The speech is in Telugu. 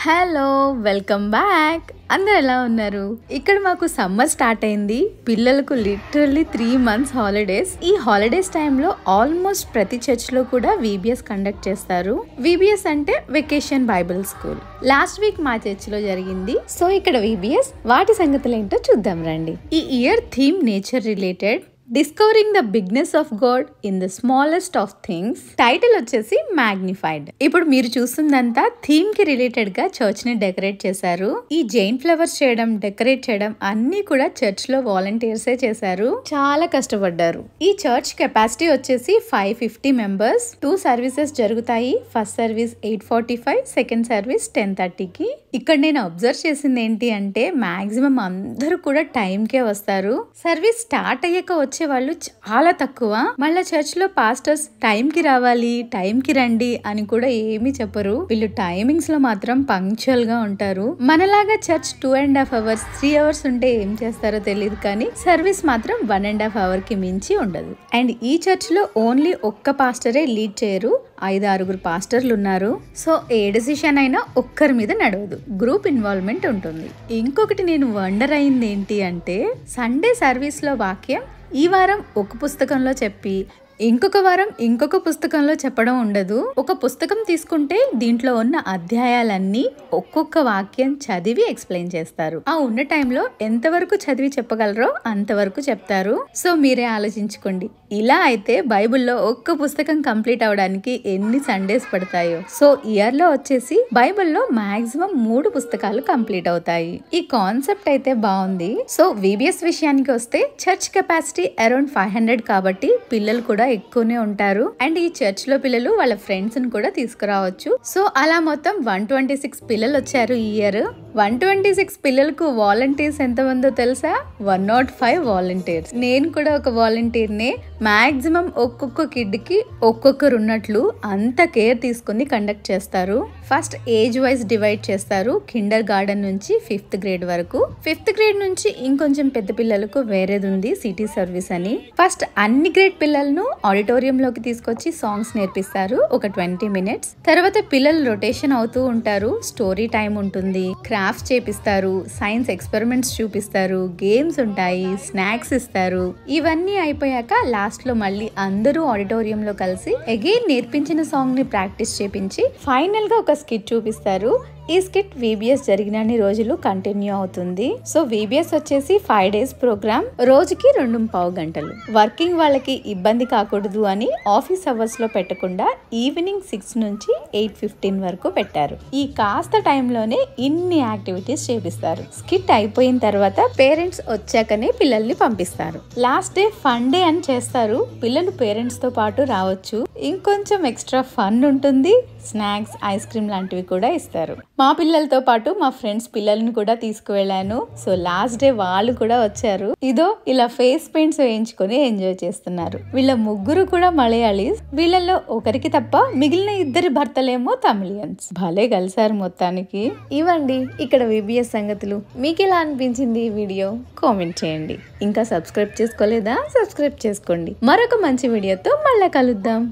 Hello welcome back. అందరు ఎలా ఉన్నారు? ఇక్కడ మాకు సమ్మర్ స్టార్ట్ అయింది. పిల్లలకు లిటరల్లీ 3 months హాలిడేస్. ఈ హాలిడేస్ టైంలో ఆల్మోస్ట్ ప్రతి చర్చ్ లో కూడా VBS కండక్ట్ చేస్తారు. VBS అంటే vacation Bible school. Last week మా చర్చ్ లో జరిగింది. సో ఇక్కడ VBS వాటి సంగతులు ఏంటో చూద్దాం రండి. ఈ year theme nature related, discovering the bigness of God in the smallest of things. Title వచ్చేసి మ్యాగ్నిఫైడ్. ఇప్పుడు మీరు చూస్తుందంతా థీమ్ కి రిలేటెడ్ గా చర్చ్ ని డెకరేట్ చేశారు. ఈ జైన్ ఫ్లవర్స్ చేయడం, డెకరేట్ చేయడం అన్ని కూడా చర్చ్ లో వాలంటీర్సే చేశారు. చాలా కష్టపడ్డారు. ఈ చర్చ్ కెపాసిటీ వచ్చేసి 550 members. 2 సర్వీసెస్ జరుగుతాయి. ఫస్ట్ సర్వీస్ 8:45, సెకండ్ సర్వీస్ 10:30కి. ఇక్కడ నేను అబ్జర్వ్ చేసింది ఏంటి అంటే మాక్సిమం అందరూ కూడా టైంకే వస్తారు. సర్వీస్ స్టార్ట్ అయ్యాక వచ్చే వాళ్ళు చాలా తక్కువ. మళ్ళా చర్చ్ లో పాస్టర్స్ టైం కి రావాలి, టైం కి రండి అని కూడా ఏమీ చెప్పరు. వీళ్ళు టైమింగ్స్ లో మాత్రం పంక్చువల్ గా ఉంటారు. మనలాగా చర్చ్ 2.5 hours 3 hours ఉంటే ఏం చేస్తారో తెలియదు, కానీ సర్వీస్ మాత్రం 1.5 hour కి మించి ఉండదు. అండ్ ఈ చర్చ్ లో ఓన్లీ ఒక్క పాస్టరే లీడ్ చేయరు, 5-6 పాస్టర్లు ఉన్నారు. సో ఏ డెసిషన్ అయినా ఒక్కరి మీద నడవదు, గ్రూప్ ఇన్వాల్వ్మెంట్ ఉంటుంది. ఇంకొకటి నేను వండర్ అయింది ఏంటి అంటే, సండే సర్వీస్ లో వాక్యం ఈ వారం ఒక పుస్తకంలో చెప్పి ఇంకొక వారం ఇంకొక పుస్తకంలో చెప్పడం ఉండదు. ఒక పుస్తకం తీసుకుంటే దీంట్లో ఉన్న అధ్యాయాలన్నీ ఒక్కొక్క వాక్యం చదివి ఎక్స్ప్లెయిన్ చేస్తారు. ఆ ఉన్న టైంలో ఎంతవరకు చదివి చెప్పగలరో అంతవరకు చెప్తారు. సో మీరే ఆలోచించుకోండి, ఇలా అయితే బైబిల్లో ఒక్క పుస్తకం కంప్లీట్ అవడానికి ఎన్ని సండేస్ పడతాయో. సో ఇయర్ లో వచ్చేసి బైబిల్లో మాక్సిమం 3 పుస్తకాలు కంప్లీట్ అవుతాయి. ఈ కాన్సెప్ట్ అయితే బాగుంది. సో VBS విషయానికి వస్తే చర్చ్ కెపాసిటీ అరౌండ్ 500 కాబట్టి పిల్లలు కూడా ఎక్కువనే ఉంటారు. అండ్ ఈ చర్చ్ లో పిల్లలు వాళ్ళ ఫ్రెండ్స్ ని కూడా తీసుకురావచ్చు. సో అలా మొత్తం 126 పిల్లలు వచ్చారు ఈ ఇయర్. 126 పిల్లలకు వాలంటీర్స్ ఎంత మందో తెలుసా? 105 వాలంటీర్స్. నేను కూడా ఒక వాలంటీర్నే. మాక్సిమం ఒక్కొక్క కిడ్ కి ఒక్కొక్కరు ఉన్నట్లు అంత కేర్ తీసుకుని కండక్ట్ చేస్తారు. ఫస్ట్ ఏజ్ వైజ్ డివైడ్ చేస్తారు. కిండర్ గార్డెన్ నుంచి 5th grade వరకు. 5th grade నుంచి ఇంకొంచెం పెద్ద పిల్లలకు వేరేది ఉంది, సిటీ సర్వీస్ అని. ఫస్ట్ అన్ని గ్రేడ్ పిల్లలను ఆడిటోరియం లోకి తీసుకొచ్చి సాంగ్స్ నేర్పిస్తారు ఒక 20 minutes. తర్వాత పిల్లలు రొటేషన్ అవుతూ ఉంటారు. స్టోరీ టైం ఉంటుంది, క్రాఫ్ట్స్ చేపిస్తారు, సైన్స్ ఎక్స్పెరిమెంట్స్ చూపిస్తారు, గేమ్స్ ఉంటాయి, స్నాక్స్ ఇస్తారు. ఇవన్నీ అయిపోయాక లాస్ట్ లో మళ్ళీ అందరూ ఆడిటోరియం లో కలిసి అగైన్ నేర్పించిన సాంగ్ ని ప్రాక్టీస్ చేపించి ఫైనల్ గా ఒక స్కిట్ చూపిస్తారు. ఈ స్కిట్ VBS జరిగినన్ని రోజులు కంటిన్యూ అవుతుంది. సో VBS వచ్చేసి 5 days ప్రోగ్రామ్, రోజుకి 2.5 గంటలు. వర్కింగ్ వాళ్ళకి ఇబ్బంది కాకూడదు అని ఆఫీస్ అవర్స్ లో పెట్టకుండా ఈవినింగ్ 6 నుంచి 8:15 వరకు పెట్టారు. ఈ కాస్త టైంలోనే ఇన్ని యాక్టివిటీస్ చేపిస్తారు. స్కిట్ అయిపోయిన తర్వాత పేరెంట్స్ వచ్చాకనే పిల్లల్ని పంపిస్తారు. లాస్ట్ డే ఫన్ డే అని చేస్తారు. పిల్లలు పేరెంట్స్ తో పాటు రావచ్చు. ఇంకొంచెం ఎక్స్ట్రా ఫన్ ఉంటుంది. స్నాక్స్, ఐస్ క్రీమ్ లాంటివి కూడా ఇస్తారు. మా పిల్లలతో పాటు మా ఫ్రెండ్స్ పిల్లల్ని కూడా తీసుకువెళ్ళాను. సో లాస్ట్ డే వాళ్ళు కూడా వచ్చారు. ఇదో ఇలా ఫేస్ పెయింట్స్ వేయించుకొని ఎంజాయ్ చేస్తున్నారు. వీళ్ళ ముగ్గురు కూడా మలయాళీస్. వీళ్ళలో ఒకరికి తప్ప మిగిలిన 2 భర్తలేమో తమిళియన్స్. భలే కలిసారు మొత్తానికి. ఇవ్వండి ఇక్కడ VBS సంగతులు. మీకు ఎలా అనిపించింది ఈ వీడియో? కామెంట్ చేయండి. ఇంకా సబ్స్క్రైబ్ చేసుకోలేదా? సబ్స్క్రైబ్ చేసుకోండి. మరొక మంచి వీడియోతో మళ్ళా కలుద్దాం.